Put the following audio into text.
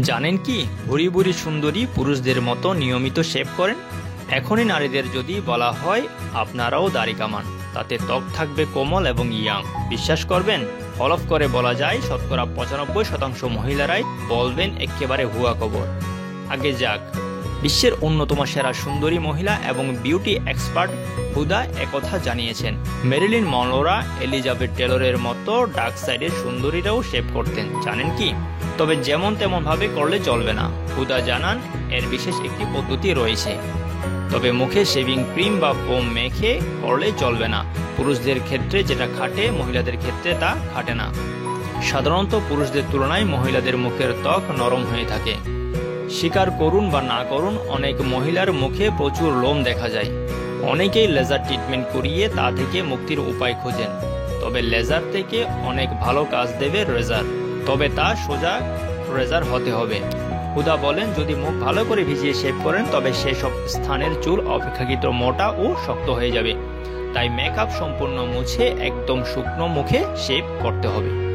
জানেন কি, ভুরি ভুরি সুন্দরী পুরুষদের মতো নিয়মিত শেভ করেন। এখনই নারীদের যদি বলা হয় আপনারাও দাড়ি কামান, তাতে ত্বক থাকবে কোমল এবং ইয়াং, বিশ্বাস করবেন? হলফ করে বলা যায় শতকরা 95% মহিলারাই বলবেন একেবারে হুয়া খবর। আগে যাক, বিশ্বের অন্যতম সেরা সুন্দরী মহিলা এবং বিউটি এক্সপার্ট হুদা একথা জানিয়েছেন। মেরিলিন মনরোরা, এলিজাবেথ টেলরের মতো ডার্ক সাইডের সুন্দরীরাও শেভ করতেন, জানেন কি? তবে যেমন তেমন ভাবে করলে চলবে না। হুদা জানান এর বিশেষ একটি পদ্ধতি রয়েছে, তবে মুখে শেভিং ক্রিম বা ফোম মেখে করলে চলবে না। পুরুষদের ক্ষেত্রে যেটা খাটে, মহিলাদের ক্ষেত্রে তা খাটে না। সাধারণত পুরুষদের তুলনায় মহিলাদের মুখের ত্বক নরম হয়ে থাকে। স্বীকার করুন বা না করুন, অনেক মহিলার মুখে প্রচুর লোম দেখা যায়। অনেকেই লেজার ট্রিটমেন্ট করিয়ে তা থেকে মুক্তির উপায় খোঁজেন, তবে লেজার থেকে অনেক ভালো কাজ দেবে রেজার, তবে তা সোজা রেজার হতে হবে। হুদা বলেন, যদি মুখ ভালো করে ভিজিয়ে শেভ করেন তবে সেসব স্থানের চুল অপেক্ষাকৃত মোটা ও শক্ত হয়ে যাবে। তাই মেকআপ সম্পূর্ণ মুছে একদম শুকনো মুখে শেভ করতে হবে।